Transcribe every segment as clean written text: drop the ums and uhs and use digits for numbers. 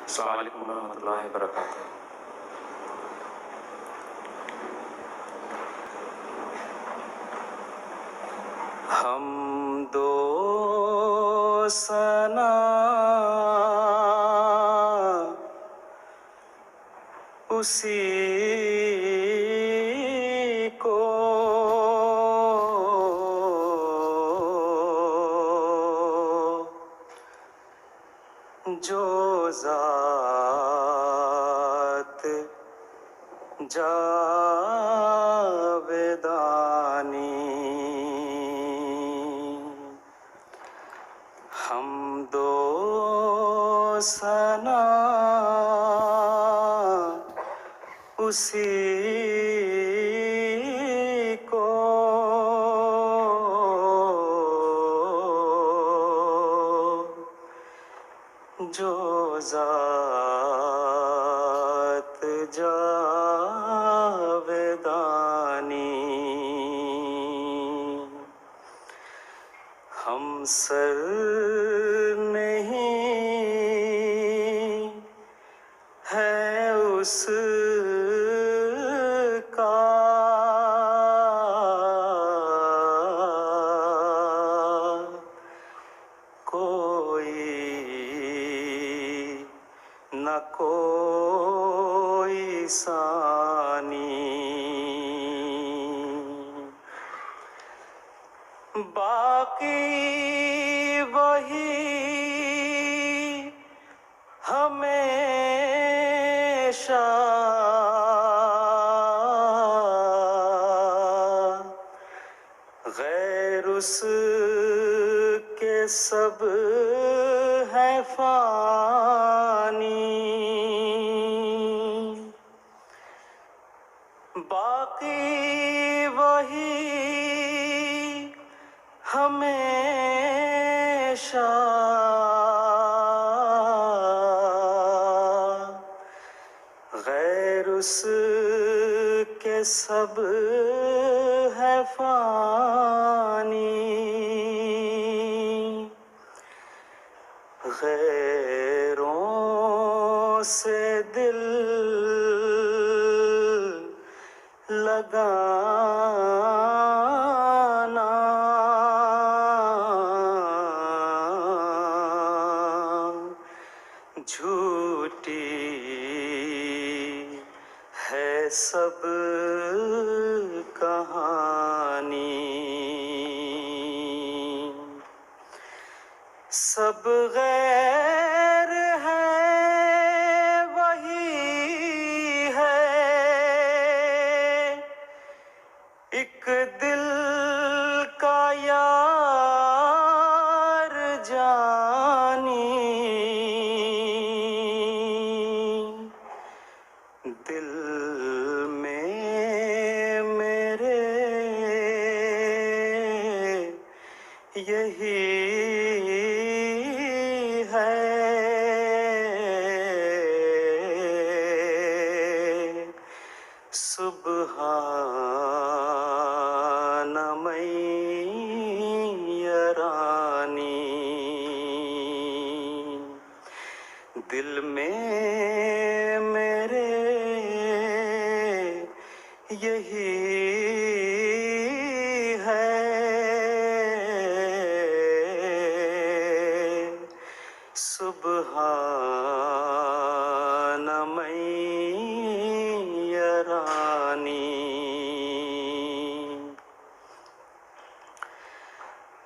अस्सलाम वालेकुम रहमतुल्लाहि व बरकातुहू। हम दो सना उसी को जो ज़ात जावेदानी। हम दो सना उसी को जो ज़ात जावेदानी। हम सर नहीं है उसका कोई न कोई सानी। बाकी वही हमेशा गैर उसके सब है फानी। बाकी वही हमेशा गैर उसके सब है फानी। गैरों से दिल लगाना झूठी है सब कहानी। सब गैर है वही है एक दिल का यार जानी। दिल में मेरे यही है सुबहान मैया रानी। दिल में मेरे यही है सुबहान मैया रानी।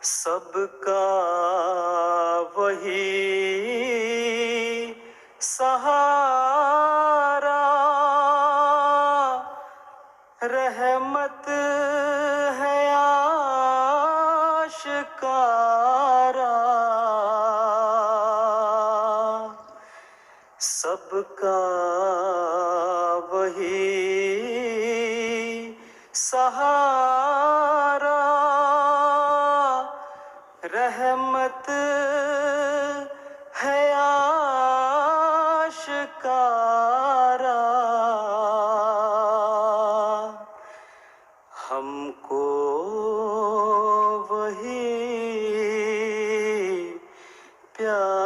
सबका वही सहारा रहमत है आशिकारा। सबका वही सहारा रहमत है आशिकारा। हमको वही प्यारा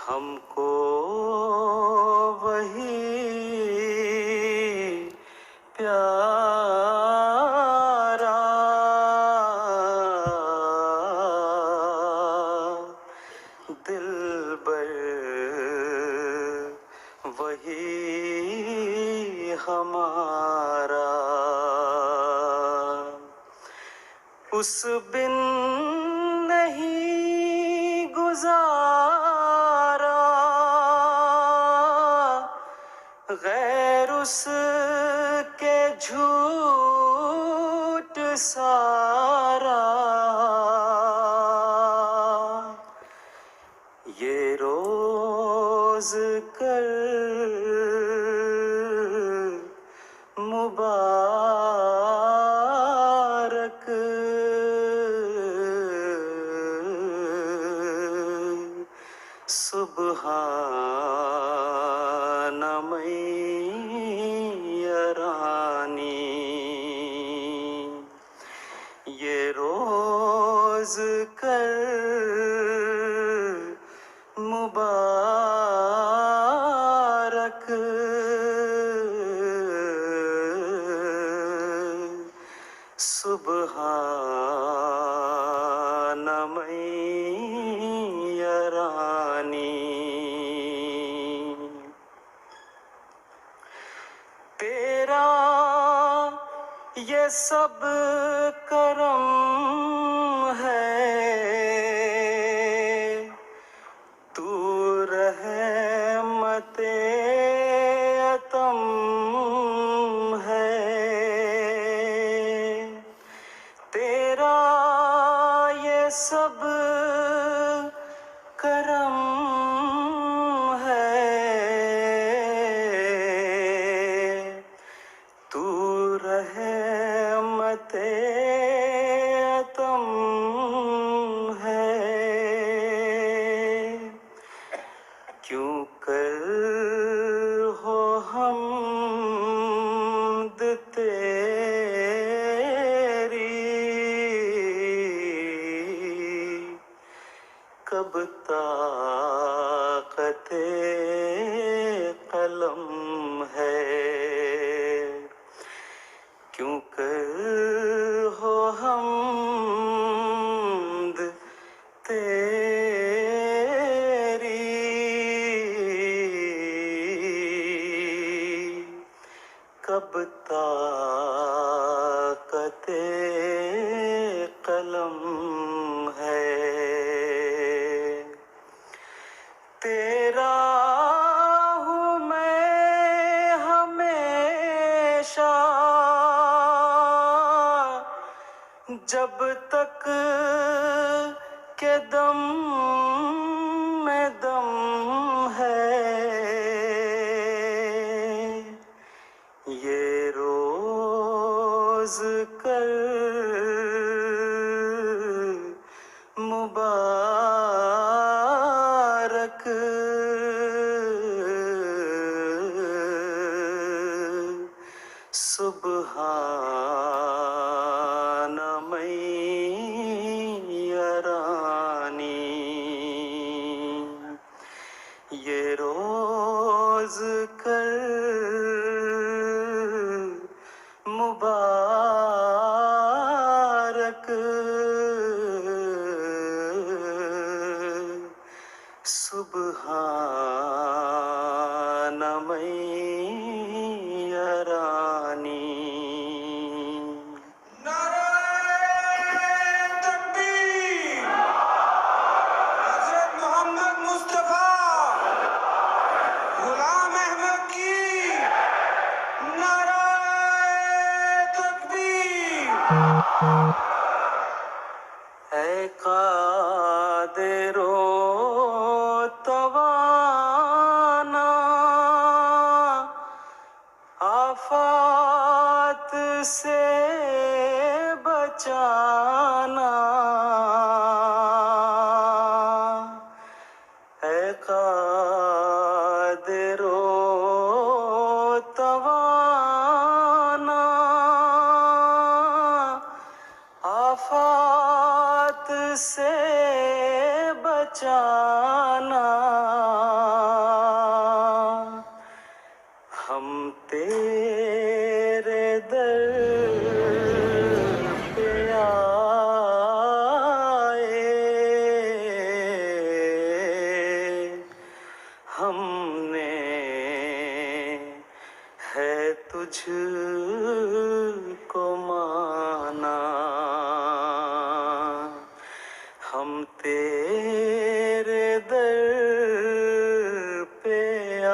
हमको वही प्यारा दिलबर वही हमारा। उस बिन नहीं गुजारा गैर उसके झूठ सारा। ये रोज कर मुबारक सुबहान मैया रानी। ये रोज कर मुबारक सुबहान मैया रानी। तेरा ये सब करम है, तू रहमते अतम है। तेरा ये सब करम है, तू रहमते अतम है। क्यों कर हो हमद तेरी, कब ताक़ते कलम है। क्यों कर हो हमद तेरी, कब ताक़ते कलम है। तेरा हूँ मैं हमेशा जब तक के दम में दम है। ये रोज कर मुबारक सुबहान मैया रानी। ये रोज कर मुबारक सुबहान मैया रानी। ऐ कादिरो तवाना आफात से बचाना। ऐ कादिरो तवाना आफात से बचाना। तुझको माना, हम तेरे दर पे आए,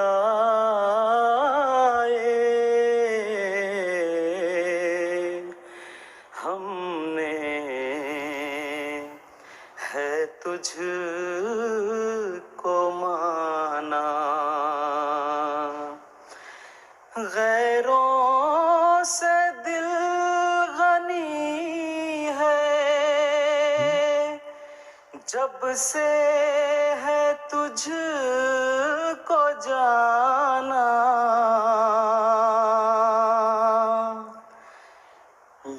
हमने है तुझको माना। गैरों से दिल गनी है, जब से है तुझको जाना।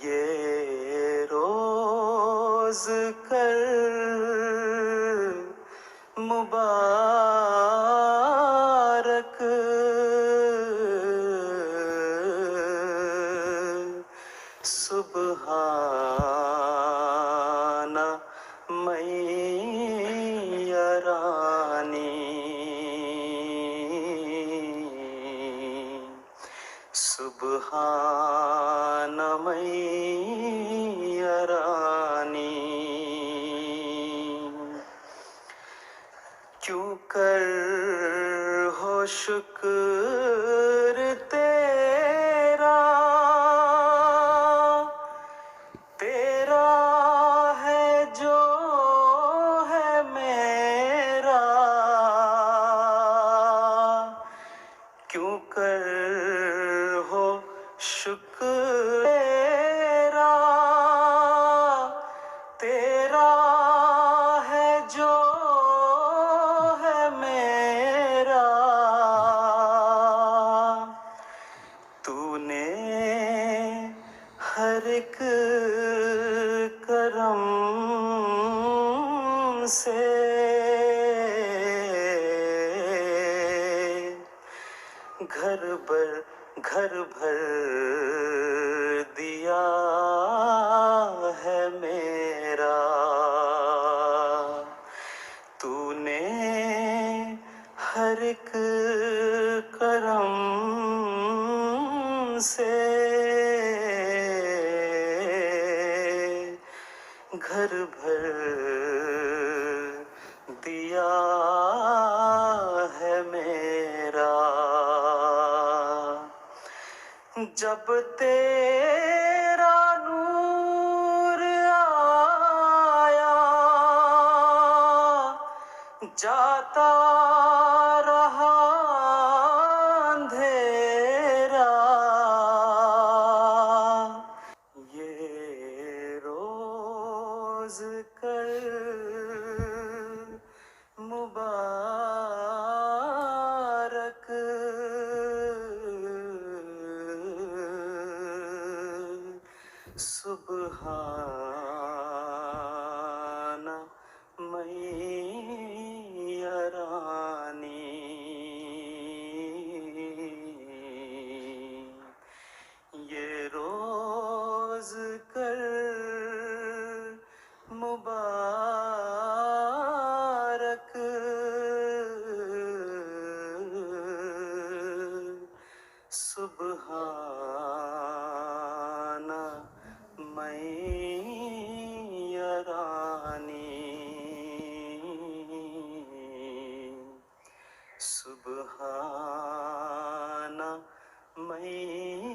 ये रोज कर मुबारक, सुबहाना मैया रानी, सुबहाना मैया रानी। क्यों कर हो शुक्र तेरा, तेरा है जो है मेरा। क्यों कर हो शुक्र तेरा, तेरा है जो है मेरा। तूने हर एक करम से घर भर दिया है मेरा। तूने हर एक करम से घर भर दिया है मेरा। जब तेरा नूर आया, जाता रहा अंधेरा। ये रोज कर मुबारक, सुबहाना मैया रानी। ये रोज कर मुबारक, सुबहाना मैया रानी, सुबहाना मैया